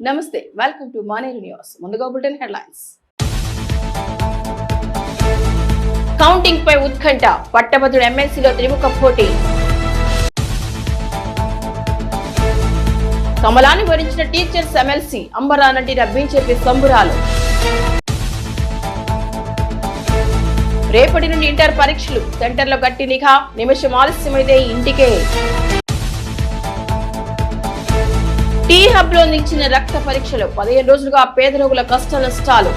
నమస్తే, welcome to Maneru news. ముందుగా bulletin headlines. Counting పై ఉత్కంఠ, పట్టభద్రుడు ఎమ్మెల్సీలో త్రిముఖ పోటీ. కమలాన్ని వరించిన టీచర్స్ ఎమ్మెల్సీ, అంబరానంటిన బీజేపీ సంబురాలు. రేపటి నుండి ఇంటర్ పరీక్షలు, సెంటర్లో గట్టి నిఘా, నిమిషం ఆలస్యమైతే ఇంటికే. టీ హబ్ లో నిలిచిన రక్త పరీక్షలు, 15 రోజులుగా పేద రోగుల కష్ట నష్టాలు.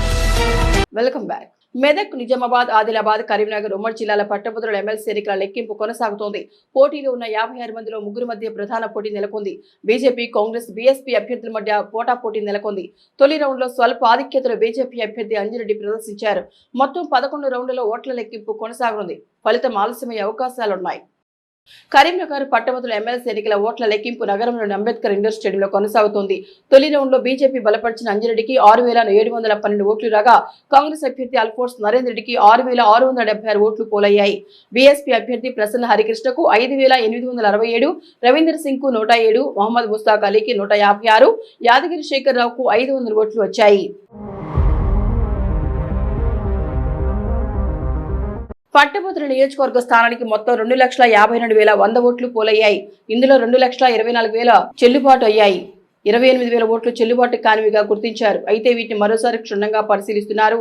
Welcome back. మెదక్, నిజామాబాద్, ఆదిలాబాద్, కరీంనగర్ ఉమ్మడి జిల్లాల పట్టభద్రుల ఎమ్మెల్సీ ఎన్నికల లెక్కింపు కొనసాగుతోంది. పోటీలో ఉన్న 56 మందిలో 3 మధ్య ప్రధాన పోటీ నెలకొంది. బీజేపీ, కాంగ్రెస్, బీఎస్పీ అభ్యర్థుల మధ్య పోటాపోటీ నెలకొంది. తొలి రౌండ్ లో స్వల్ప ఆధిక్యతలో బీజేపీ అభ్యర్థి అంజిరెడ్డి ప్రదర్శించారు. మొత్తం 11 రౌండ్లలో ఓట్ల లెక్కింపు కొనసాగనుంది. ఫలితం ఆలస్యమయ్యే అవకాశాలున్నాయి. కరీంనగర్ పట్టభద్రుల ఎమ్మెల్సీ ఎన్నికల ఓట్ల లెక్కింపు నగరంలోని అంబేద్కర్ ఇండోర్ స్టేడియంలో కొనసాగుతోంది. తొలి రౌండ్ లో బీజేపీ బలపరిచిన అంజిరెడ్డికి 6,712 ఓట్లు రాగా, కాంగ్రెస్ అభ్యర్థి అల్ఫోర్స్ నరేందర్ రెడ్డికి 6,676 ఓట్లు పోలయ్యాయి. బీఎస్పీ అభ్యర్థి ప్రసన్న హరికృష్ణకు 5,867, రవీందర్ సింగ్ కు 107, మహమ్మద్ ముస్తాక్ అలీకి 156, యాదగిరి శేఖర్ రావుకు 500 ఓట్లు వచ్చాయి. పట్టభద్రుల నియోజకవర్గ స్థానానికి మొత్తం 2,52,100 ఓట్లు పోలయ్యాయి. ఇందులో 2,24,000 చెల్లుబాటు అయ్యాయి. 28,000 ఓట్లు చెల్లుబాటు కానివిగా గుర్తించారు. అయితే వీటిని మరోసారి క్షుణ్ణంగా పరిశీలిస్తున్నారు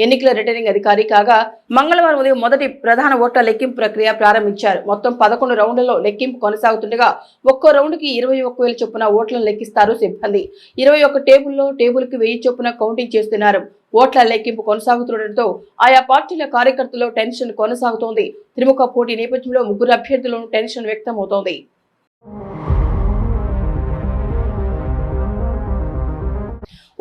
ఎన్నికల రిటర్నింగ్ అధికారి. కాగా మంగళవారం ఉదయం మొదటి ప్రధాన ఓట్ల లెక్కింపు ప్రక్రియ ప్రారంభించారు. మొత్తం 11 రౌండ్లలో లెక్కింపు కొనసాగుతుండగా ఒక్కో రౌండ్ కి 21,000 చొప్పున ఓట్లను లెక్కిస్తారు సిబ్బంది. 21 టేబుల్ కి 1000 చొప్పున కౌంటింగ్ చేస్తున్నారు. ఓట్ల లెక్కింపు కొనసాగుతుండటంతో ఆయా పార్టీల కార్యకర్తల్లో టెన్షన్ కొనసాగుతోంది. త్రిముఖ పోటీ నేపథ్యంలో 3 అభ్యర్థులను టెన్షన్ వ్యక్తమవుతోంది.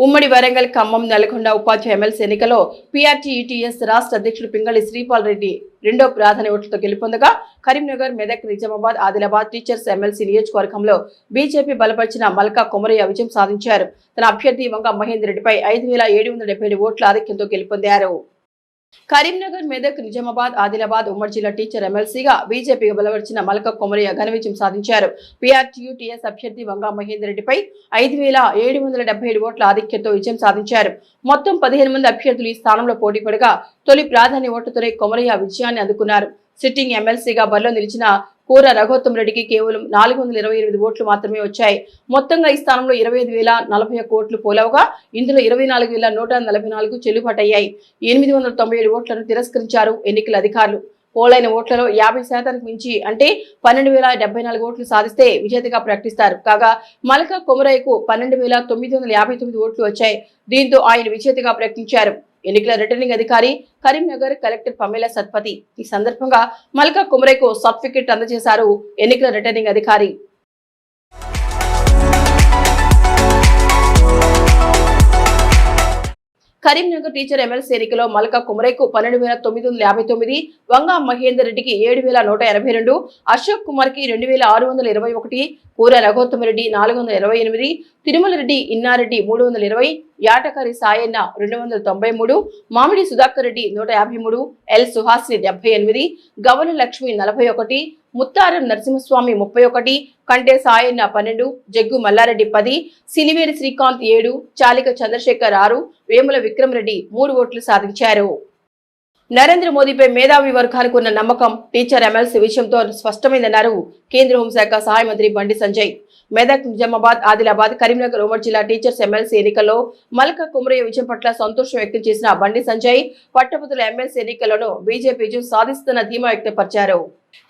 ఉమ్మడి వరంగల్, ఖమ్మం, నల్గొండ ఉపాధ్యాయ ఎమ్మెల్సీ ఎన్నికలో పీఆర్టీఈటీఎస్ రాష్ట్ర అధ్యక్షుడు పింగళి శ్రీపాల్ రెడ్డి రెండో ప్రాధాన్య ఓట్లతో గెలుపొందగా, కరీంనగర్, మెదక్, నిజామాబాద్, ఆదిలాబాద్ టీచర్స్ ఎమ్మెల్సీ నియోజకవర్గంలో బీజేపీ బలపరిచిన మల్కా కొమరయ్య విజయం సాధించారు. తన అభ్యర్థి వంగ మహేందర్ రెడ్డిపై 5,777 ఓట్ల ఆధిక్యంతో గెలుపొందారు. కరీంనగర్, మెదక్, నిజామాబాద్, ఆదిలాబాద్ ఉమ్మడి జిల్లా టీచర్ ఎమ్మెల్సీగా బీజేపీగా బలపరిచిన మల్కా కొమరయ్య ఘన విజయం సాధించారు. పీఆర్టీయూటీఎస్ అభ్యర్థి వంగ మహేందర్ రెడ్డిపై 5,777 ఓట్ల ఆధిక్యంతో విజయం సాధించారు. మొత్తం 15 మంది అభ్యర్థులు ఈ స్థానంలో పోటీ పడగా, తొలి ప్రాధాన్య ఓట్లతోనే కొమరయ్య విజయాన్ని అందుకున్నారు. సిట్టింగ్ ఎమ్మెల్సీగా బరిలో నిలిచిన కూర రఘోత్తమ్ రెడ్డికి కేవలం 428 ఓట్లు మాత్రమే వచ్చాయి. మొత్తంగా ఈ స్థానంలో 25,041 ఓట్లు పోలవగా, ఇందులో 24,144 చెల్లుబాటయ్యాయి. 897 ఓట్లను తిరస్కరించారు ఎన్నికల అధికారులు. పోలైన ఓట్లలో 50% మించి అంటే 12,074 ఓట్లు సాధిస్తే విజేతగా ప్రకటిస్తారు. కాగా మల్కా కొమరయ్యకు 12,959 ఓట్లు వచ్చాయి. దీంతో ఆయన విజేతగా ప్రకటించారు ఎన్నికల రిటర్నింగ్ అధికారి, కరీంనగర్ కలెక్టర్ పమేలా సత్పతి. ఈ సందర్భంగా మల్కా కొమరయ్యకు సర్టిఫికెట్ అందజేశారు ఎన్నికల రిటర్నింగ్ అధికారి. కరీంనగర్ టీచర్ ఎమ్మెల్సీ ఎన్నికలో మల్కా కొమరయ్యకు 12,959, వంగ మహేందర్ రెడ్డికి 7,182, అశోక్ కుమార్ కి 2,621, కూర రఘోత్తమ రెడ్డి 428, తిరుమల రెడ్డి, ఇన్నారెడ్డి 320, యాటకారి సాయన్న 293, మామిడి సుధాకర్ రెడ్డి 153, ఎల్ సుహాసిని 78, గవన లక్ష్మి 41, ముత్తారం నరసింహస్వామి 31, కంటే సాయన్న 12, జగ్గు మల్లారెడ్డి 10, సిలివేరి శ్రీకాంత్ 7, చాలిక చంద్రశేఖర్ 6, వేముల విక్రమ్ రెడ్డి 3 ఓట్లు సాధించారు. నరేంద్ర మోదీపై మేధావి వర్గానికి ఉన్న నమ్మకం టీచర్ ఎమ్మెల్సీ విషయంతో స్పష్టమైందన్నారు కేంద్ర హోంశాఖ సహాయ మంత్రి బండి సంజయ్. మెదక్, నిజామాబాద్, ఆదిలాబాద్, కరీంనగర్ ఉమ్మడి జిల్లా టీచర్స్ ఎమ్మెల్సీ ఎన్నికల్లో మల్కా కొమరయ్య విజయం పట్ల సంతోషం వ్యక్తం చేసిన బండి సంజయ్, పట్టభద్రుల ఎమ్మెల్సీ ఎన్నికలను బీజేపీ విజయం సాధిస్తున్న ధీమా వ్యక్తపరిచారు.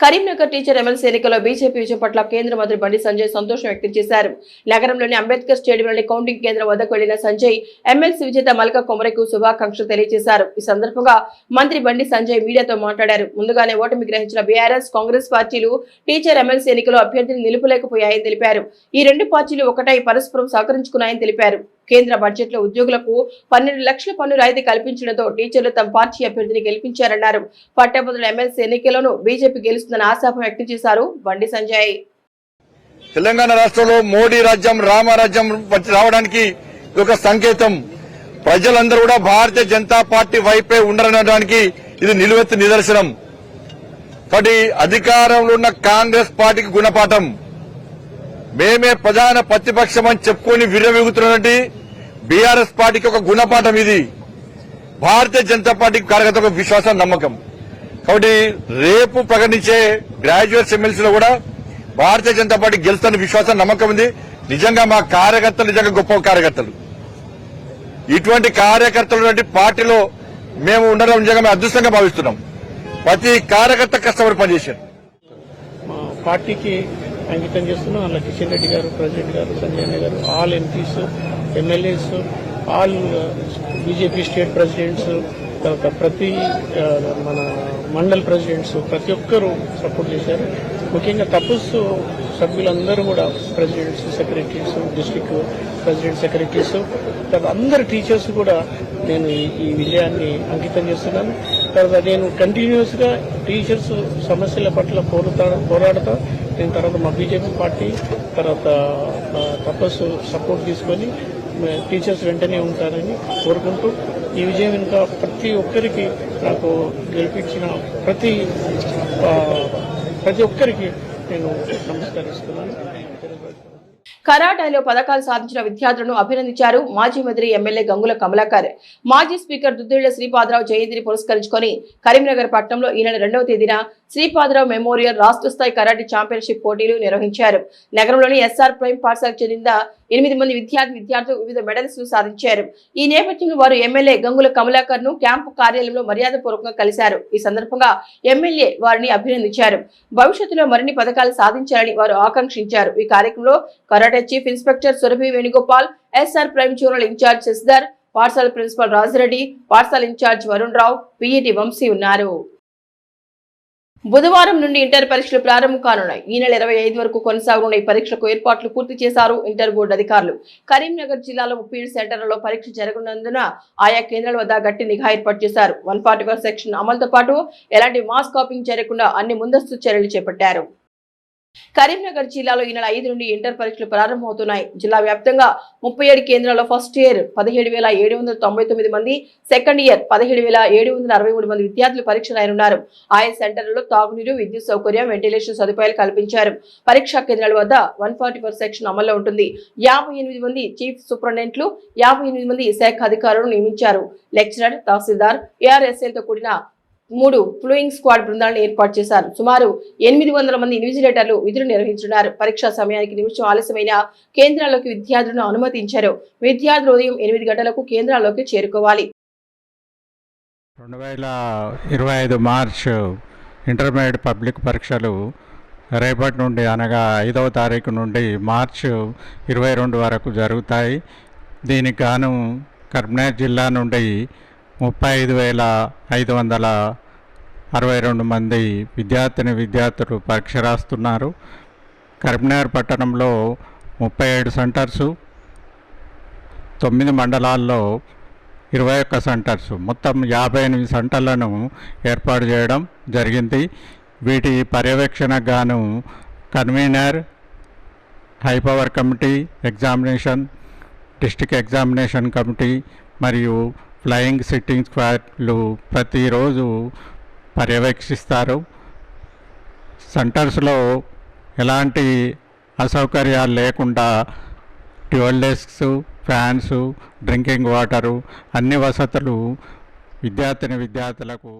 కరీంనగర్ టీచర్ ఎమ్మెల్సీ ఎన్నికల్లో బీజేపీ విజయం పట్ల కేంద్ర మంత్రి బండి సంజయ్ సంతోషం వ్యక్తం చేశారు. నగరంలోని అంబేద్కర్ స్టేడియంలోని కౌంటింగ్ కేంద్రం వద్దకు వెళ్లిన సంజయ్ ఎమ్మెల్సీ విజేత మల్కా కొమరయ్యకు శుభాకాంక్షలు తెలియజేశారు. ఈ సందర్భంగా మంత్రి బండి సంజయ్ మీడియాతో మాట్లాడారు. ముందుగానే ఓటమి గ్రహించిన బీఆర్ఎస్, కాంగ్రెస్ పార్టీలు టీచర్ ఎమ్మెల్సీ ఎన్నికల్లో అభ్యర్థిని నిలుపులేకపోయాయని తెలిపారు. ఈ 2 పార్టీలు ఒకటై పరస్పరం సహకరించుకున్నాయని తెలిపారు. కేంద్ర బడ్జెట్ లో ఉద్యోగులకు 12 లక్షల పన్ను రాయితీ కల్పించడంతో టీచర్లు తమ పార్టీ అభ్యర్థిని గెలిపించారన్నారు. పట్టభద్రుల ఎమ్మెల్సీ ఎన్నికలను బీజేపీ గెలుస్తుందని ఆశాభావం వ్యక్తం చేశారు బండి సంజయ్. తెలంగాణ రాష్ట్రంలో మోడీ రాజ్యం, రామరాజ్యం రావడానికి ఒక సంకేతం. ప్రజలందరూ కూడా భారతీయ జనతా పార్టీ వైపే ఉండరనడానికి ఇది నిలువెత్తు నిదర్శనం. కాబట్టి అధికారంలో ఉన్న కాంగ్రెస్ పార్టీకి గుణపాఠం. మేమే ప్రధాన ప్రతిపక్షం అని చెప్పుకొని విర్రవీగుతున్నటువంటి బీఆర్ఎస్ పార్టీకి ఒక గుణపాఠం ఇది. భారతీయ జనతా పార్టీకి కార్యకర్త ఒక విశ్వాసం, నమ్మకం. కాబట్టి రేపు ప్రకటించే గ్రాడ్యుయేట్స్ ఎమ్మెల్సీలో కూడా భారతీయ జనతా పార్టీ గెలుస్తున్న విశ్వాసం, నమ్మకం ఉంది. నిజంగా మా కార్యకర్తలు నిజంగా గొప్ప కార్యకర్తలు. ఇటువంటి కార్యకర్తలు పార్టీలో మేము ఉండడం నిజంగా మేము అదృష్టంగా భావిస్తున్నాం. ప్రతి కార్యకర్త కష్టపడి పనిచేశారు. మా పార్టీకి అంకితం చేస్తున్నాం. అలా కిషన్ రెడ్డి గారు, ప్రెసిడెంట్ గారు, సంజయ్ అన్న గారు, all MPs, MLAs, all BJP state presidents, తర్వాత ప్రతి మన మండల్ ప్రెసిడెంట్స్ ప్రతి ఒక్కరూ సపోర్ట్ చేశారు. ముఖ్యంగా తపస్సు సభ్యులందరూ కూడా presidents, secretaries, district president, secretaries, తర్వాత అందరు టీచర్స్ కూడా నేను ఈ విజయాన్ని అంకితం చేస్తున్నాను. తర్వాత నేను కంటిన్యూస్ గా టీచర్స్ సమస్యల పట్ల పోరాడతా. నేను తర్వాత మా బీజేపీ పార్టీ తర్వాత తపస్సు సపోర్ట్ తీసుకొని టీచర్స్ వెంటనే ఉంటారని కోరుకుంటూ ఈ విజయం ఇంకా ప్రతి ఒక్కరికి నాకు గెలిపించిన ప్రతి ఒక్కరికి నేను నమస్కరిస్తున్నాను. కరాటాలో పథకాలు సాధించిన విద్యార్థులను అభినందించారు మాజీ మంత్రి ఎమ్మెల్యే గంగుల కమలాకర్. మాజీ స్పీకర్ దుద్దిళ్ల శ్రీపాదరావు జయంతిని పురస్కరించుకొని కరీంనగర్ పట్టణంలో ఈ నెల 2వ తేదీన శ్రీపాదరావు మెమోరియల్ రాష్ట్ర స్థాయి కరాటే ఛాంపియన్షిప్ పోటీలు నిర్వహించారు. నగరంలోని ఎస్ఆర్ ప్రైమ్ పాఠశాలకు చెందిన 8 మంది విద్యార్థులు వివిధ మెడల్స్ సాధించారు. ఈ నేపథ్యంలో వారు ఎమ్మెల్యే గంగుల కమలాకర్ ను క్యాంపు కార్యాలయంలో మర్యాదపూర్వకంగా కలిశారు. ఈ సందర్భంగా ఎమ్మెల్యే వారిని అభినందించారు. భవిష్యత్తులో మరిన్ని పథకాలు సాధించాలని వారు ఆకాంక్షించారు. ఈ కార్యక్రమంలో karate chief inspector Surabhi Venugopal, SR prime zonal incharge Shashidhar, పాఠశాల ప్రిన్సిపల్ రాజిరెడ్డి, పాఠశాల ఇన్ఛార్జ్ వరుణ్ రావు, పిఈటి వంశీ ఉన్నారు. బుధవారం నుండి ఇంటర్ పరీక్షలు ప్రారంభం కానున్నాయి. ఈ నెల 25 వరకు కొనసాగనున్న ఈ పరీక్షలకు ఏర్పాట్లు పూర్తి చేశారు ఇంటర్ బోర్డు అధికారులు. కరీంనగర్ జిల్లాలో 37 సెంటర్లలో పరీక్ష జరగనున్నందున ఆయా కేంద్రాల వద్ద గట్టి నిఘా ఏర్పాటు చేశారు. 144 సెక్షన్ అమలుతో పాటు ఎలాంటి మాస్ కాపింగ్ జరగకుండా అన్ని ముందస్తు చర్యలు చేపట్టారు. కరీంనగర్ జిల్లాలో ఈ నెల 5 నుండి ఇంటర్ పరీక్షలు ప్రారంభమవుతున్నాయి. జిల్లా వ్యాప్తంగా 37 కేంద్రాల్లో ఫస్ట్ ఇయర్ 17,799 మంది, సెకండ్ ఇయర్ 17,763 మంది విద్యార్థులు పరీక్ష రాయనున్నారు. ఆయా సెంటర్లలో తాగునీరు, విద్యుత్ సౌకర్యం, వెంటిలేషన్ సదుపాయాలు కల్పించారు. పరీక్షా కేంద్రాల వద్ద 144 సెక్షన్ అమల్లో ఉంటుంది. 58 మంది చీఫ్ సూపరింటెండెంట్లు, 58 మంది శాఖ అధికారులను నియమించారు. లెక్చరర్, తహసీల్దార్, ఏఆర్ఎస్ఎల్తో కూడిన 3 ఫ్లూయింగ్ స్క్వాడ్ బృందాలను ఏర్పాటు చేశారు. సుమారు 800 మంది ఇన్విజిలేటర్లు విధులు నిర్వహించున్నారు. పరీక్షా సమయానికి నిమిషం ఆలస్యమైన కేంద్రాల్లోకి విద్యార్థులను అనుమతించారు. విద్యార్థులు ఉదయం 8 గంటలకు కేంద్రాల్లోకి చేరుకోవాలి. 2025 మార్చ్ ఇంటర్మీడియట్ పబ్లిక్ పరీక్షలు రేపటి నుండి అనగా 5వ తారీఖు నుండి మార్చ్ 22 వరకు జరుగుతాయి. దీనికి గాను కరీంనగర్ జిల్లా నుండి 35,562 మంది విద్యార్థులు పరీక్ష రాస్తున్నారు. కరీంనగర్ పట్టణంలో 37 సెంటర్సు, 9 మండలాల్లో 21 సెంటర్సు, మొత్తం 58 సెంటర్లను ఏర్పాటు చేయడం జరిగింది. వీటి పర్యవేక్షణకు గాను convener, high power committee, examination, district examination committee మరియు ఫ్లయింగ్ సిట్టింగ్ స్క్వాడ్లు ప్రతిరోజు పర్యవేక్షిస్తారు. సెంటర్స్లో ఎలాంటి అసౌకర్యాలు లేకుండా twelve desks, fans, drinking water అన్ని వసతులు విద్యార్థులకు.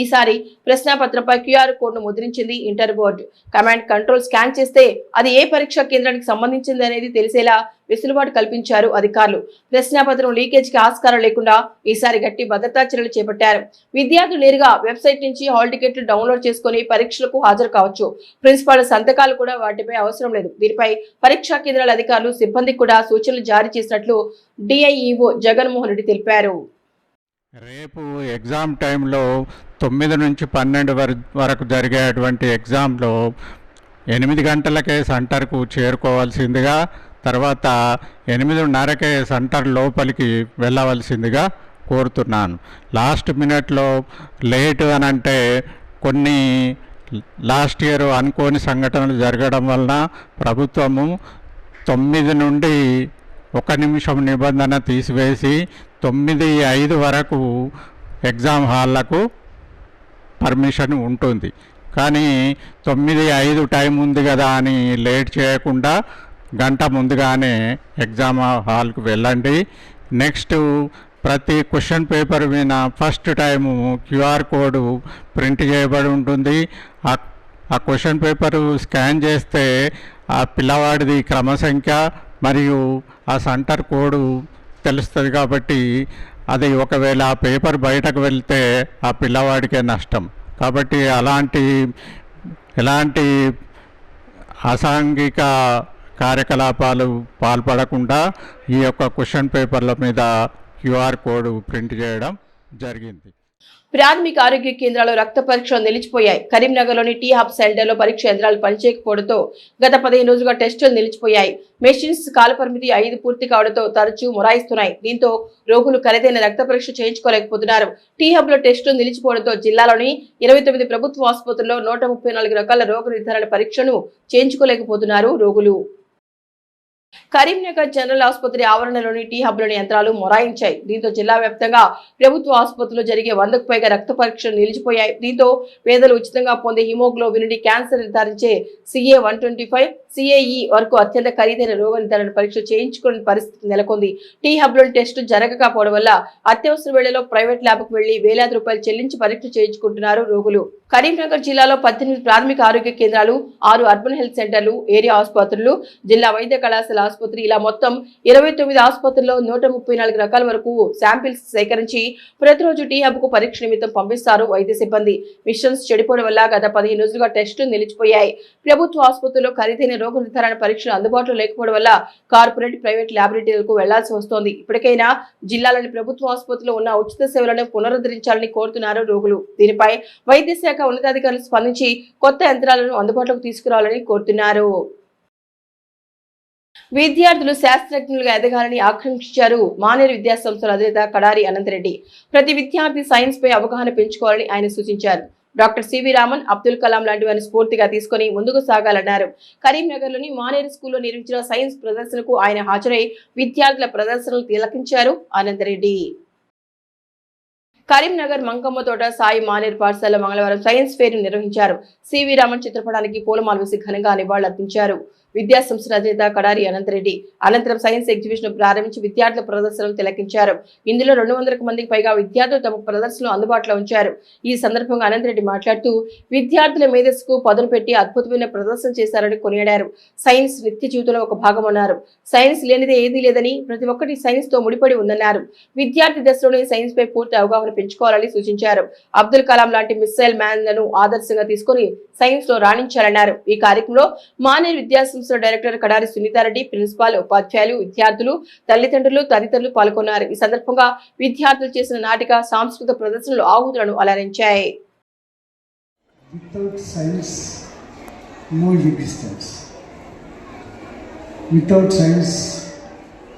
ఈసారి ప్రశ్నాపత్రంపై క్యూఆర్ కోడ్ ను ముద్రించింది inter board. Command control scan చేస్తే అది ఏ పరీక్షా కేంద్రానికి సంబంధించింది అనేది తెలిసేలా వెసులుబాటు కల్పించారు అధికారులు. ప్రశ్నాపత్రం లీకేజ్ కి ఆస్కారం లేకుండా ఈసారి గట్టి భద్రతా చర్యలు చేపట్టారు. విద్యార్థులు నేరుగా వెబ్సైట్ నుంచి హాల్ టికెట్లు డౌన్లోడ్ చేసుకుని పరీక్షలకు హాజరు కావచ్చు. ప్రిన్సిపాల్ సంతకాలు కూడా వాటిపై అవసరం లేదు. దీనిపై పరీక్షా కేంద్రాల అధికారులు, సిబ్బందికి కూడా సూచనలు జారీ చేసినట్లు డిఐఈఓ జగన్మోహన్ రెడ్డి తెలిపారు. రేపు ఎగ్జామ్ టైంలో 9 నుంచి 12 వరకు జరిగేటువంటి ఎగ్జామ్లో 8 గంటలకే సెంటర్కు చేరుకోవాల్సిందిగా, తర్వాత 8:30కే సెంటర్ లోపలికి వెళ్ళవలసిందిగా కోరుతున్నాను. లాస్ట్ మినిట్లో లేటు అని అంటే కొన్ని లాస్ట్ ఇయర్ అనుకోని సంఘటనలు జరగడం వలన ప్రభుత్వము 9 నుండి 1 నిమిషం నిబంధన తీసివేసి 9:05 వరకు ఎగ్జామ్ హాళ్లకు పర్మిషన్ ఉంటుంది. కానీ 9:05 టైం ఉంది కదా అని లేట్ చేయకుండా గంట ముందుగానే ఎగ్జామ్ హాల్కి వెళ్ళండి. నెక్స్ట్ ప్రతి క్వశ్చన్ పేపర్ మీద first time QR code print చేయబడి ఉంటుంది. ఆ క్వశ్చన్ పేపరు స్కాన్ చేస్తే ఆ పిల్లవాడిది క్రమసంఖ్య మరియు ఆ సెంటర్ కోడ్ తెలుస్తుంది. కాబట్టి అది ఒకవేళ ఆ పేపర్ బయటకు వెళ్తే ఆ పిల్లవాడికే నష్టం. కాబట్టి ఎలాంటి అసాంఘిక కార్యకలాపాలు పాల్పడకుండా ఈ యొక్క క్వశ్చన్ పేపర్ల మీద QR కోడ్ ప్రింట్ చేయడం జరిగింది. ప్రాథమిక ఆరోగ్య కేంద్రాల్లో రక్త పరీక్షలు నిలిచిపోయాయి. కరీంనగర్లోని టీ హబ్ సెంటర్లో పరీక్ష యంత్రాలు పనిచేయకపోవడంతో గత 15 రోజులుగా టెస్టులు నిలిచిపోయాయి. మెషిన్స్ కాలపరిమితి 5 పూర్తి కావడంతో తరచూ మొరాయిస్తున్నాయి. దీంతో రోగులు ఖరీదైన రక్త పరీక్ష చేయించుకోలేకపోతున్నారు. టీ హబ్ లో టెస్టులు నిలిచిపోవడంతో జిల్లాలోని 29 ప్రభుత్వ ఆసుపత్రుల్లో 134 రకాల రోగ నిర్ధారణ పరీక్షను చేయించుకోలేకపోతున్నారు రోగులు. కరీంనగర్ జనరల్ ఆసుపత్రి ఆవరణలోని టీ హబ్లోని యంత్రాలు మొరాయించాయి. దీంతో జిల్లా వ్యాప్తంగా ప్రభుత్వ ఆసుపత్రుల్లో జరిగే 100కు పైగా రక్త పరీక్షలు నిలిచిపోయాయి. దీంతో పేదలు ఉచితంగా పొందే హిమోగ్లోబిన్ క్యాన్సర్ నిర్ధారించే CA-125 CAE వరకు అత్యంత ఖరీదైన రోగ నిర్ధారణ పరీక్ష చేయించుకునే పరిస్థితి నెలకొంది. టీ హబ్లోని టెస్టు జరగకపోవడం వల్ల అత్యవసర వేళలో ప్రైవేట్ ల్యాబ్కు వెళ్లి వేలాది రూపాయలు చెల్లించి పరీక్ష చేయించుకుంటున్నారు రోగులు. కరీంనగర్ జిల్లాలో 18 ప్రాథమిక ఆరోగ్య కేంద్రాలు, 6 అర్బన్ హెల్త్ సెంటర్లు, ఏరియా ఆసుపత్రులు, జిల్లా వైద్య కళాశాల ఆసుపత్రి ఇలా మొత్తం 29 ఆసుపత్రుల్లో 134 రకాల వరకు శాంపిల్స్ సేకరించి ప్రతిరోజు టీ హబ్ కు పరీక్ష నిమిత్తం పంపిస్తారు వైద్య సిబ్బంది. మిషన్స్ చెడిపోవడం వల్ల గత 15 రోజులుగా టెస్టులు నిలిచిపోయాయి. ప్రభుత్వ ఆసుపత్రుల్లో ఖరీదైన రోగ నిర్ధారణ పరీక్షలు అందుబాటులో లేకపోవడం వల్ల కార్పొరేట్, ప్రైవేట్ ల్యాబొరేటరీలకు వెళ్లాల్సి వస్తోంది. ఇప్పటికైనా జిల్లాలోని ప్రభుత్వ ఆసుపత్రిలో ఉన్న ఉచిత సేవలను పునరుద్ధరించాలని కోరుతున్నారు రోగులు. దీనిపై వైద్య శాఖ ఉన్నతాధికారులు స్పందించి కొత్త యంత్రాలను అందుబాటులోకి తీసుకురావాలని కోరుతున్నారు. విద్యార్థులు శాస్త్రజ్ఞులుగా ఎదగాలని ఆకాంక్షించారు మానేరు విద్యాసంస్థల అధినేత కడారి అనంతరెడ్డి. ప్రతి విద్యార్థి సైన్స్ పై అవగాహన పెంచుకోవాలని ఆయన సూచించారు. డాక్టర్ సివి రామన్, అబ్దుల్ కలాం లాంటి వారిని స్ఫూర్తిగా తీసుకుని ముందుకు సాగాలన్నారు. కరీంనగర్లోని మానేరు స్కూల్లో నిర్మించిన సైన్స్ ప్రదర్శనకు ఆయన హాజరై విద్యార్థుల ప్రదర్శనలు తిలకించారు అనంతరెడ్డి. కరీంనగర్ మంకమ్మ తోట సాయి మానేరు పాఠశాలలో మంగళవారం సైన్స్ ఫెయిర్ నిర్వహించారు. సివి రామన్ చిత్రపటానికి పూలమాల వేసి ఘనంగా నివాళులర్పించారు విద్యాసంస్థల అధినేత కడారి అనంతరెడ్డి. అనంతరం సైన్స్ ఎగ్జిబిషన్ ప్రారంభించి విద్యార్థుల ప్రదర్శనలు తిలకించారు. ఇందులో 200కు మందికి పైగా విద్యార్థులు తమ ప్రదర్శనలు అందుబాటులో ఉంచారు. ఈ సందర్భంగా అనంతరెడ్డి మాట్లాడుతూ విద్యార్థుల మేధస్సుకు పదును పెట్టి అద్భుతమైన ప్రదర్శన చేశారని కొనియాడారు. సైన్స్ నిత్య జీవితంలో ఒక భాగమన్నారు. సైన్స్ లేనిదే ఏదీ లేదని, ప్రతి ఒక్కటి సైన్స్ తో ముడిపడి ఉందన్నారు. విద్యార్థి దశలోనే సైన్స్ పై పూర్తి అవగాహన పెంచుకోవాలని సూచించారు. అబ్దుల్ కలాం లాంటి మిస్సైల్ మ్యాన్ లను ఆదర్శంగా తీసుకుని సైన్స్ లో రాణించాలన్నారు. ఈ కార్యక్రమంలో మానేరు విద్యాసంస్థ డైరెక్టర్ కడారి సునీతారెడ్డి, ప్రిన్సిపాల్, ఉపాధ్యాయులు, విద్యార్థులు, తల్లిదండ్రులు తదితరులు పాల్గొన్నారు. ఈ సందర్భంగా విద్యార్థులు చేసిన నాటిక, సాంస్కృతిక ప్రదర్శనలు ఆహుతులను అలరించాయి. Without science, no existence. Without science,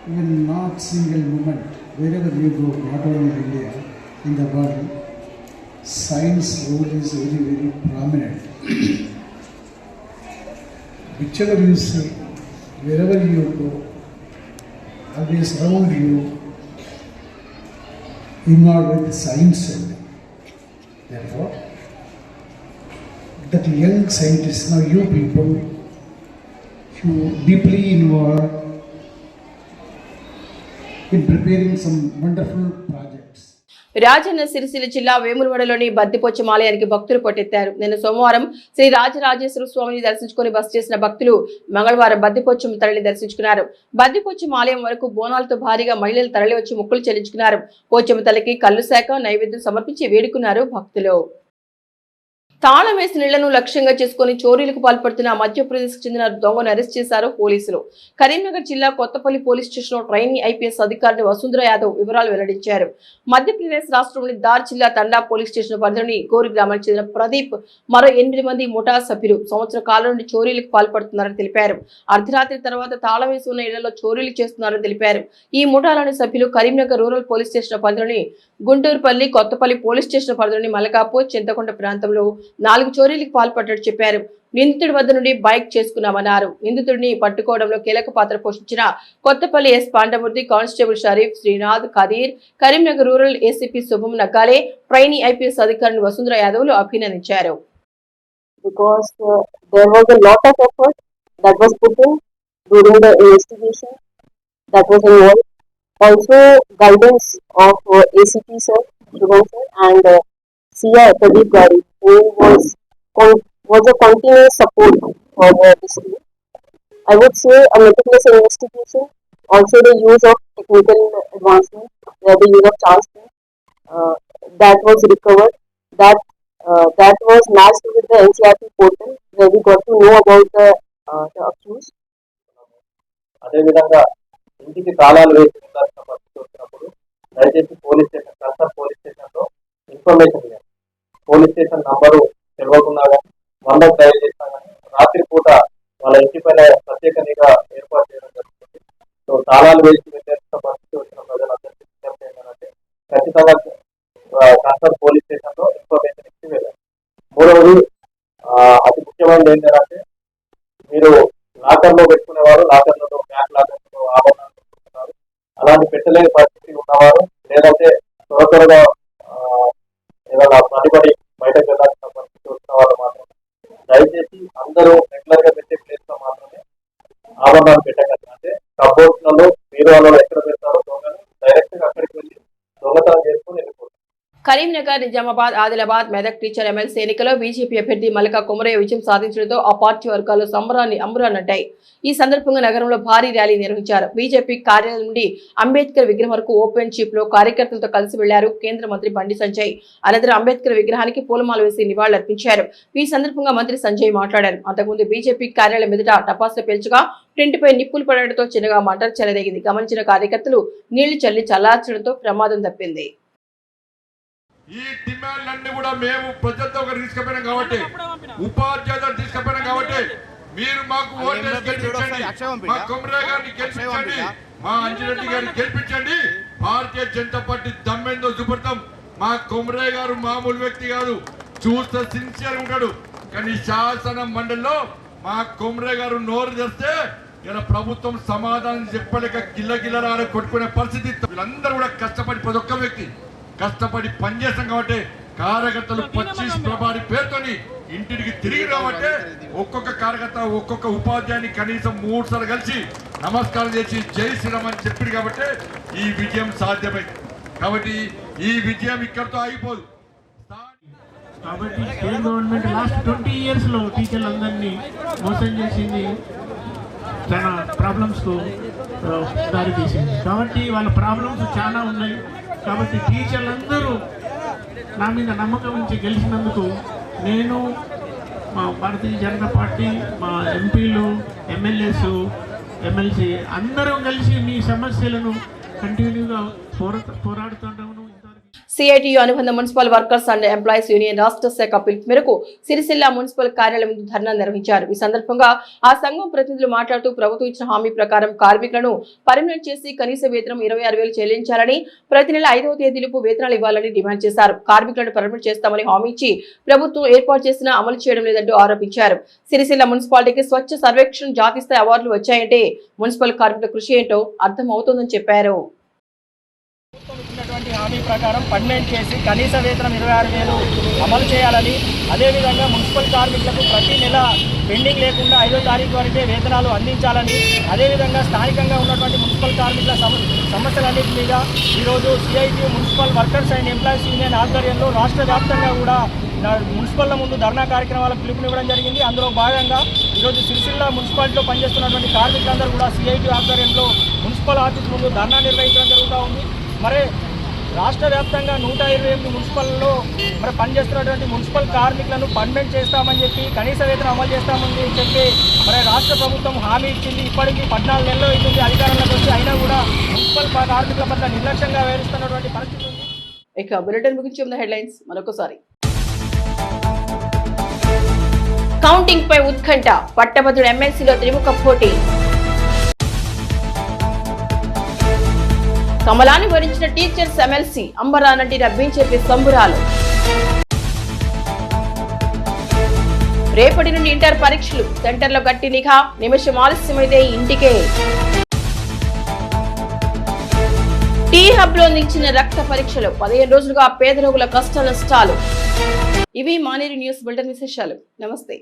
even not single moment, wherever you go, not only in India, in the world, science role is very, very prominent. Whichever you see, wherever you go, always around you, involved with science only. Therefore, that young scientists, now you people, you deeply involved in preparing some wonderful projects. Rajanna Sircilla జిల్లా వేములవాడలోని బద్దిపోచం ఆలయానికి భక్తులు పోటెత్తారు. నిన్న సోమవారం శ్రీ రాజరాజేశ్వర స్వామిని దర్శించుకుని బస చేసిన భక్తులు మంగళవారం బద్దిపోచం తల్లిని దర్శించుకున్నారు. బద్దిపోచం ఆలయం వరకు బోనాలతో భారీగా మహిళలు తరలి వచ్చి మొక్కులు చెల్లించుకున్నారు. పోచమ్మ తల్లికి కళ్ళు శాఖ నైవేద్యం సమర్పించి వేడుకున్నారు భక్తులు. తాళం వేసిన ఇళ్లను లక్ష్యంగా చేసుకుని చోరీలకు పాల్పడుతున్న మధ్యప్రదేశ్ కు చెందిన దొంగను అరెస్ట్ చేశారు పోలీసులు. కరీంనగర్ జిల్లా కొత్తపల్లి పోలీస్ స్టేషన్ లో ట్రైనీ IPS అధికారిని వసుంధర యాదవ్ వివరాలు వెల్లడించారు. మధ్యప్రదేశ్ రాష్ట్రంలోని దార్ జిల్లా తండా పోలీస్ స్టేషన్ పరిధిలోని గోరి గ్రామానికి చెందిన ప్రదీప్ మరో 8 మంది ముఠా సభ్యులు సంవత్సర కాలం నుండి చోరీలకు పాల్పడుతున్నారని తెలిపారు. అర్ధరాత్రి తర్వాత తాళం వేసి ఉన్న ఇళ్లలో చోరీలు చేస్తున్నారని తెలిపారు. ఈ ముఠాలోని సభ్యులు కరీంనగర్ రూరల్ పోలీస్ స్టేషన్ పరిధిలోని గుంటూరుపల్లి, కొత్తపల్లి పోలీస్ స్టేషన్ పరిధిలోని మలకాపూర్, చింతకొండ ప్రాంతంలో 4 చోరీలకు పాల్పడ్డట్టు చెప్పారు. నిందితుడి వద్ద నుండి బైక్ చేసుకున్నామన్నారు. నిందితుడిని పట్టుకోవడంలో కీలక పాత్ర పోషించిన Kothapalli S Pandamurthy, constable Sharif, Srinath, Khadeer, Karimnagar rural ACP Shubham Naggale, trainee IPS అధికారిని వసుంధర యాదవ్లు అభినందించారు. because there was a lot of effort that was put in during the investigation that was involved. Also, guidance of ACP sir, Shubham sir, and CI Pradeep Gari, who was a continuous support for this team. I would say a meticulous investigation, also the use of technical advancement, the use of chance that was recovered, that was matched with the NCRT portal, where we got to know about the accused. అదేవిధంగా ఇంటికి తాళాలు వేసి ఉండాల్సిన పరిస్థితి వచ్చినప్పుడు దయచేసి police station concern police స్టేషన్లో information ఇవ్వండి. పోలీస్ స్టేషన్ నంబరు తెలియకుండా కానీ 100 డయల్ చేసినా కానీ రాత్రిపూట వాళ్ళ ఇంటి పైన ప్రత్యేక నిఘా ఏర్పాటు చేయడం జరుగుతుంది. సో తాళాలు వేసి వెళ్ళాల్సిన పరిస్థితి వచ్చిన ప్రజలందరికీ విజ్ఞప్తి ఏంటంటే ఖచ్చితంగా కన్సర్న్ పోలీస్ స్టేషన్లో ఇన్ఫర్మేషన్ ఇచ్చి వెళ్ళాలి. మూడవది అతి ముఖ్యమైనది ఏంటంటే మీరు లాకర్లో పెట్టుకునేవారు లాకర్లలో బ్యాంక్ లాకర్లో ఆభరణాలు పెట్టుకుంటున్నారు. అలాంటి పెట్టలేని పరిస్థితి ఉన్నవారు లేదంటే త్వరగా ఏదైనా పనిపడి బయటకు వెళ్ళాల్సిన పరిస్థితి వచ్చిన వాళ్ళు మాత్రమే దయచేసి అందరూ రెగ్యులర్ గా పెట్టే ప్లేస్ లో మాత్రమే ఆభరణాలు పెట్టగలరు. అంటే కబోర్డ్లలో బీరువాలలో ఎక్కడ పెడతారో దొంగలు డైరెక్ట్ గా అక్కడికి వెళ్ళి దొంగతనం చేసుకుని వెళ్ళిపోతారు. కరీంనగర్, నిజామాబాద్, ఆదిలాబాద్, మెదక్ టీచర్ ఎమ్మెల్సీ ఎన్నికలో బీజేపీ అభ్యర్థి మల్కా కుమరయ్య విజయం సాధించడంతో ఆ పార్టీ వర్గాలు సంబరాన్ని అంబరాన్నంటాయి. ఈ సందర్భంగా నగరంలో భారీ ర్యాలీ నిర్వహించారు. బీజేపీ కార్యాలయం నుండి అంబేద్కర్ విగ్రహం వరకు ఓపెన్ చీప్ లో కార్యకర్తలతో కలిసి వెళ్లారు కేంద్ర మంత్రి బండి సంజయ్. అనంతరం అంబేద్కర్ విగ్రహానికి పూలమాల వేసి నివాళులర్పించారు. ఈ సందర్భంగా మంత్రి సంజయ్ మాట్లాడారు. అంతకుముందు బీజేపీ కార్యాలయం ఎదుట టపాసులు పేల్చగా టెంట్పై నిప్పులు పడడంతో చిన్నగా మంటలు చెలరేగింది. గమనించిన కార్యకర్తలు నీళ్లు చల్లి చల్లార్చడంతో ప్రమాదం తప్పింది. ఈ డిమాండ్లన్నీ కూడా మేము ప్రజలతో తీసుకుపోయినాం కాబట్టి, ఉపాధ్యాయులు తీసుకుపోయినాం కాబట్టి మీరు మాకు ఓటేసి గెలిపించండి, మా కుమరయ్య గారిని గెలిపించండి, మా అంజిరెడ్డి గారిని గెలిపించండి. భారతీయ జనతా పార్టీ దమ్మెందో చూపెడతాం. మా కుమరయ్య గారు మామూలు వ్యక్తి కాదు, చూస్తే సిన్సియర్ ఉంటాడు. కానీ శాసన మండలిలో మా కుమరయ్య గారు నోరు తెస్తే ఇలా ప్రభుత్వం సమాధానం చెప్పలేక గిల్లగిల్లరాడ కొట్టుకునే పరిస్థితి. వీళ్ళందరూ కూడా కష్టపడి ప్రతి ఒక్క వ్యక్తి కష్టపడి పనిచేస్తాం కాబట్టి కార్యకర్తలు 25 ప్రభారి పేరుతోని ఇంటికి తిరిగి రాబట్టే ఒక్కొక్క కార్యకర్త ఒక్కొక్క ఉపాధ్యాయుని కనీసం 3 సార్లు కలిసి నమస్కారం చేసి జై శ్రీరామ్ అని చెప్పింది కాబట్టి ఈ విజయం సాధ్యమైంది. కాబట్టి ఈ విజయం ఇక్కడితో అయిపోదు. కాబట్టి స్టేట్ గవర్నమెంట్ లాస్ట్ 20 years లో టీచర్లందరినీ మోసం చేసింది, చాలా ప్రాబ్లమ్స్కు దారితీసింది. కాబట్టి వాళ్ళ ప్రాబ్లమ్స్ చాలా ఉన్నాయి. కాబట్టి టీచర్లందరూ నా మీద నమ్మకం ఉంచి గెలిచినందుకు నేను, మా భారతీయ జనతా పార్టీ, మా ఎంపీలు, ఎమ్మెల్యేస్, ఎమ్మెల్సీ అందరం కలిసి మీ సమస్యలను కంటిన్యూగా పోరాడుతుంటాము. సిఐటియు అనుబంధ municipal workers and employees union రాష్ట్ర శాఖ పిలుపు మేరకు సిరిసిల్ల మున్సిపల్ కార్యాలయం ముందు ధర్నా నిర్వహించారు. ఈ సందర్భంగా ఆ సంఘం ప్రతినిధులు మాట్లాడుతూ ప్రభుత్వం ఇచ్చిన హామీ ప్రకారం కార్మికులను పర్మనెంట్ చేసి కనీస వేతనం 26,000 చెల్లించాలని, ప్రతి నెల 5వ తేదీలోపు వేతనాలు ఇవ్వాలని డిమాండ్ చేశారు. కార్మికులను పర్మనెంట్ చేస్తామని హామీ ఇచ్చి ప్రభుత్వం ఏర్పాటు చేసినా అమలు చేయడం లేదంటూ ఆరోపించారు. సిరిసిల్ల మున్సిపాలిటీకి స్వచ్ఛ సర్వేక్షణ జాతీయ స్థాయి అవార్డులు వచ్చాయంటే మున్సిపల్ కార్మికుల కృషి ఏంటో అర్థం అవుతోందని చెప్పారు. ఇచ్చినటువంటి హామీ ప్రకారం పర్మనెంట్ చేసి కనీస వేతనం 26,000 అమలు చేయాలని, అదేవిధంగా మున్సిపల్ కార్మికులకు ప్రతి నెల పెండింగ్ లేకుండా 5వ తారీఖు వరకే వేతనాలు అందించాలని, అదేవిధంగా స్థానికంగా ఉన్నటువంటి మున్సిపల్ కార్మికుల సమస్యలన్నింటి మీద ఈరోజు CITU municipal workers and employees union ఆధ్వర్యంలో రాష్ట్ర వ్యాప్తంగా కూడా మున్సిపల్ల ముందు ధర్నా కార్యక్రమాలకు పిలుపునివ్వడం జరిగింది. అందులో భాగంగా ఈరోజు సిరిసిల్ల మున్సిపాలిటీలో పనిచేస్తున్నటువంటి కార్మికులందరూ కూడా సిఐటియు ఆధ్వర్యంలో మున్సిపల్ ఆఫీస్ ముందు ధర్నా నిర్వహించడం జరుగుతూ ఉంది. మరి రాష్ట్ర వ్యాప్తంగా 128 మున్సిపల్లో మరి పనిచేస్తున్నటువంటి మున్సిపల్ కార్మికులను పర్మనెంట్ చేస్తామని చెప్పి, కనీస వేతనం అమలు చేస్తామని చెప్పి మరి రాష్ట్ర ప్రభుత్వం హామీ ఇచ్చింది. ఇప్పటికీ 14 నెలలు అవుతుంది అధికారంలోకి వచ్చి, అయినా కూడా మున్సిపల్ కార్మికుల పట్ల నిర్లక్ష్యంగా వ్యవహరిస్తున్నటువంటి పరిస్థితి ఉంది. ఇక బులెటిన్ ముగించే హెడ్లైన్స్ మరొకసారి. కౌంటింగ్ పై ఉత్కంఠ, పట్టభద్రుడు ఎమ్మెల్సీలో త్రిముఖ పోటీ. కమలాన్ని వరించిన టీచర్స్ ఎమ్మెల్సీ, అంబరానంటిన బీజేపీ సంబురాలు. రేపటి నుండి ఇంటర్ పరీక్షలు, సెంటర్లో గట్టి నిఘా, నిమిషం ఆలస్యమైతే ఇంటికే. టీ హబ్ లో నిలిచిన రక్త పరీక్షలు, 15 రోజులుగా పేద రోగుల కష్ట నష్టాలు. ఇవి మానేరు న్యూస్ బులెటిన్ విశేషాలు. నమస్తే.